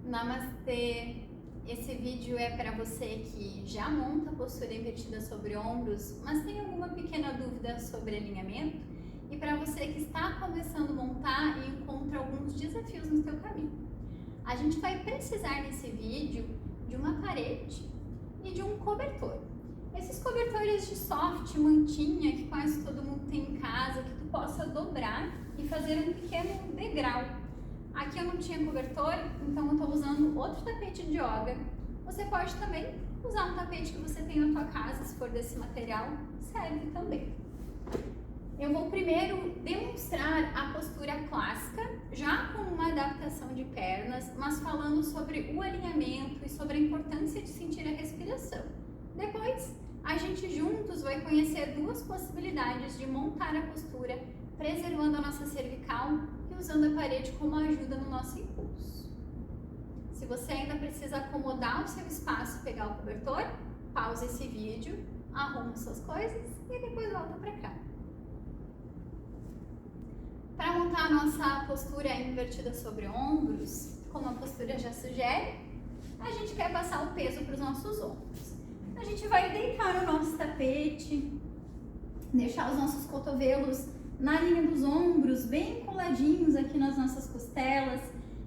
Namastê! Esse vídeo é para você que já monta a postura invertida sobre ombros, mas tem alguma pequena dúvida sobre alinhamento, e para você que está começando a montar e encontra alguns desafios no seu caminho. A gente vai precisar nesse vídeo de uma parede e de um cobertor. Esses cobertores de soft, mantinha, que quase todo mundo tem em casa, que tu possa dobrar e fazer um pequeno degrau. Aqui eu não tinha cobertor, então eu estou usando outro tapete de yoga. Você pode também usar um tapete que você tem na tua casa, se for desse material, serve também. Eu vou primeiro demonstrar a postura clássica, já com uma adaptação de pernas, mas falando sobre o alinhamento e sobre a importância de sentir a respiração. Depois, a gente juntos vai conhecer duas possibilidades de montar a postura, preservando a nossa cervical e usando a parede como ajuda no nosso impulso. Se você ainda precisa acomodar o seu espaço e pegar o cobertor, pause esse vídeo, arrume suas coisas e depois volta para cá. Para montar a nossa postura invertida sobre ombros, como a postura já sugere, a gente quer passar o peso para os nossos ombros. A gente vai deitar o nosso tapete, deixar os nossos cotovelos na linha dos ombros, bem coladinhos aqui nas nossas costelas.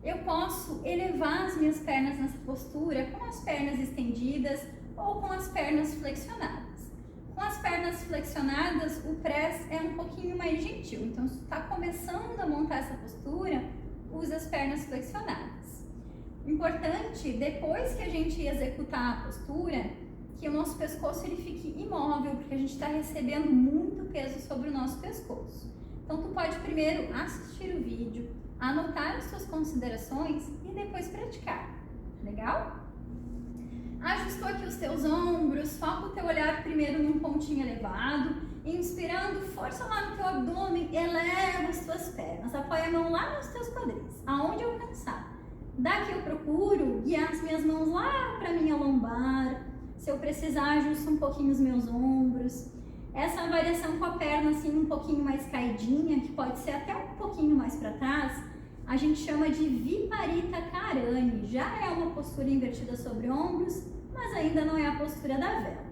Eu posso elevar as minhas pernas nessa postura com as pernas estendidas ou com as pernas flexionadas. Com as pernas flexionadas, o press é um pouquinho mais gentil. Então, se tu está começando a montar essa postura, usa as pernas flexionadas. Importante, depois que a gente executar a postura, que o nosso pescoço ele fique imóvel, porque a gente está recebendo muito peso sobre o nosso pescoço. Então, tu pode primeiro assistir o vídeo, anotar as suas considerações e depois praticar. Legal? Ajustou aqui os teus ombros, foca o teu olhar primeiro num pontinho elevado, inspirando, força lá no teu abdômen, eleva as tuas pernas, apoia a mão lá nos teus quadris, aonde alcançar. Daqui eu procuro guiar as minhas mãos lá para minha lombar. Se eu precisar, ajusto um pouquinho os meus ombros. Essa variação com a perna assim um pouquinho mais caidinha, que pode ser até um pouquinho mais para trás, a gente chama de Viparita Karani. Já é uma postura invertida sobre ombros, mas ainda não é a postura da vela.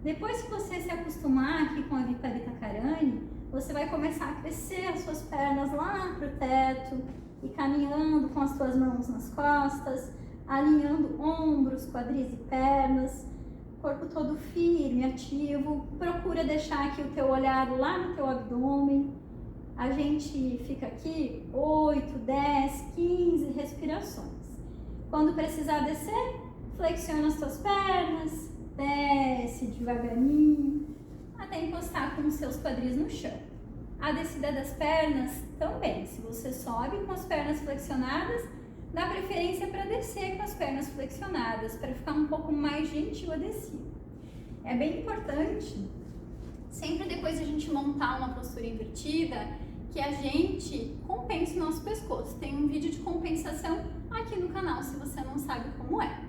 Depois que você se acostumar aqui com a Viparita Karani, você vai começar a crescer as suas pernas lá para o teto e caminhando com as suas mãos nas costas, alinhando ombros, quadris e pernas, corpo todo firme, ativo. Procura deixar aqui o teu olhar lá no teu abdômen. A gente fica aqui 8, 10, 15 respirações. Quando precisar descer, flexiona as tuas pernas, desce devagarinho, até encostar com os seus quadris no chão. A descida das pernas também, se você sobe com as pernas flexionadas, dá preferência para descer com as pernas flexionadas, para ficar um pouco mais gentil a descida. É bem importante, sempre depois de a gente montar uma postura invertida, que a gente compense o nosso pescoço. Tem um vídeo de compensação aqui no canal, se você não sabe como é.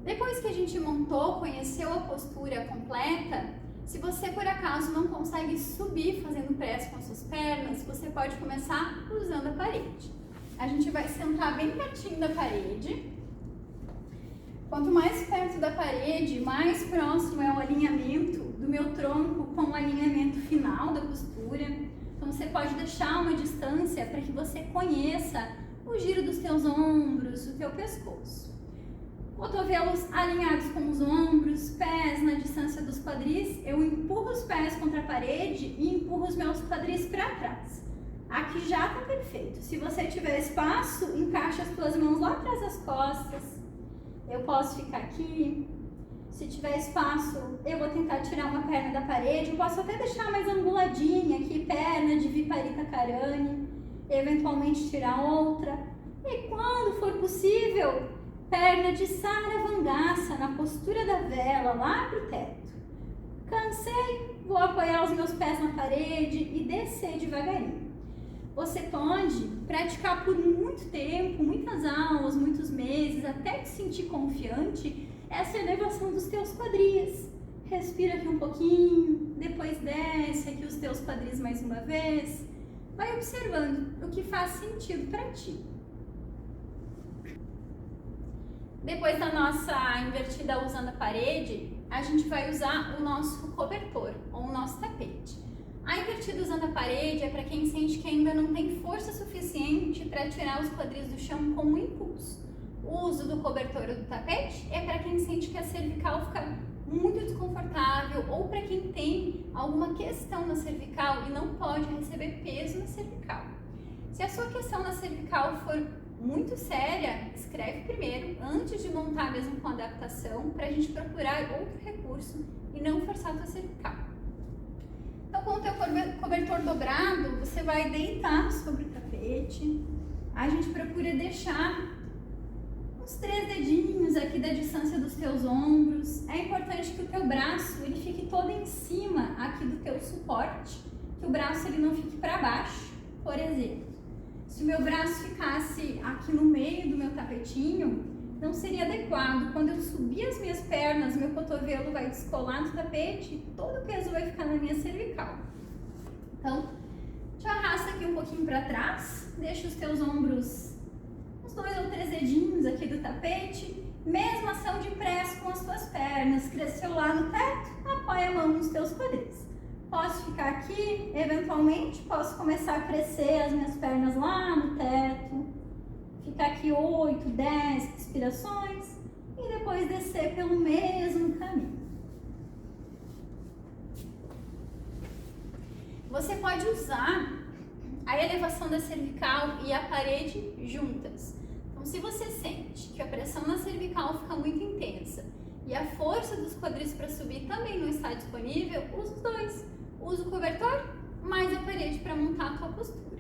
Depois que a gente montou, conheceu a postura completa, se você por acaso não consegue subir fazendo press com as suas pernas, você pode começar usando a parede. A gente vai sentar bem pertinho da parede. Quanto mais perto da parede, mais próximo é o alinhamento do meu tronco com o alinhamento final da postura. Então, você pode deixar uma distância para que você conheça o giro dos teus ombros, o teu pescoço. Cotovelos alinhados com os ombros, pés na distância dos quadris. Eu empurro os pés contra a parede e empurro os meus quadris para trás. Aqui já está perfeito. Se você tiver espaço, encaixa as tuas mãos lá atrás das costas. Eu posso ficar aqui. Se tiver espaço, eu vou tentar tirar uma perna da parede. Eu posso até deixar mais anguladinha aqui, perna de Viparita Karani. Eventualmente tirar outra. E quando for possível, perna de Saravangasa, na postura da vela, lá pro teto. Cansei, vou apoiar os meus pés na parede e descer devagarinho. Você pode praticar por muito tempo, muitas aulas, muitos meses, até te sentir confiante, essa elevação dos teus quadris. Respira aqui um pouquinho, depois desce aqui os teus quadris mais uma vez. Vai observando o que faz sentido para ti. Depois da nossa invertida usando a parede, a gente vai usar o nosso cobertor ou o nosso tapete. A invertida usando a parede é para quem sente que ainda não tem força suficiente para tirar os quadris do chão com um impulso. O uso do cobertor ou do tapete é para quem sente que a cervical fica muito desconfortável ou para quem tem alguma questão na cervical e não pode receber peso na cervical. Se a sua questão na cervical for muito séria, escreve primeiro, antes de montar mesmo com adaptação, para a gente procurar outro recurso e não forçar a tua cervical. Então, com o teu cobertor dobrado, você vai deitar sobre o tapete. A gente procura deixar uns 3 dedinhos aqui da distância dos teus ombros. É importante que o teu braço ele fique todo em cima aqui do teu suporte, que o braço ele não fique para baixo, por exemplo. Se o meu braço ficasse aqui no meio do meu tapetinho, não seria adequado. Quando eu subir as minhas pernas, meu cotovelo vai descolar do tapete e todo o peso vai ficar na minha cervical. Então, te arrasta aqui um pouquinho para trás, deixa os teus ombros, uns 2 ou 3 dedinhos aqui do tapete. Mesma ação de press com as tuas pernas, cresceu lá no teto, apoia a mão nos teus quadris. Posso ficar aqui, eventualmente posso começar a crescer as minhas pernas lá no teto, ficar aqui 8, 10 respirações e depois descer pelo mesmo caminho. Você pode usar a elevação da cervical e a parede juntas. Então, se você sente que a pressão na cervical fica muito intensa e a força dos quadris para subir também não está disponível, usa os dois. Usa o cobertor mais a parede para montar a tua postura.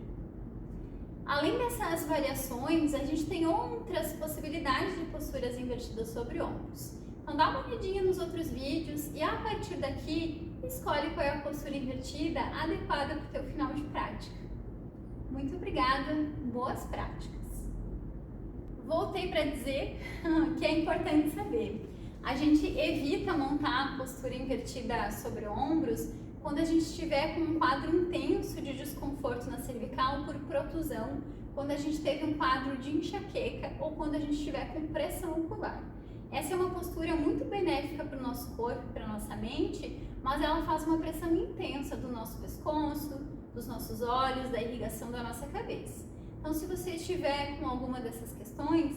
Além dessas variações, a gente tem outras possibilidades de posturas invertidas sobre ombros. Então dá uma olhadinha nos outros vídeos e a partir daqui, escolhe qual é a postura invertida adequada para o teu final de prática. Muito obrigada, boas práticas! Voltei para dizer que é importante saber. A gente evita montar a postura invertida sobre ombros quando a gente estiver com um quadro intenso de desconforto na cervical por protusão, quando a gente teve um quadro de enxaqueca ou quando a gente estiver com pressão ocular. Essa é uma postura muito benéfica para o nosso corpo, para a nossa mente, mas ela faz uma pressão intensa do nosso pescoço, dos nossos olhos, da irrigação da nossa cabeça. Então, se você estiver com alguma dessas questões,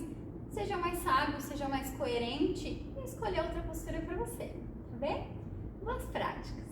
seja mais sábio, seja mais coerente e escolha outra postura para você, tá bem? Boas práticas!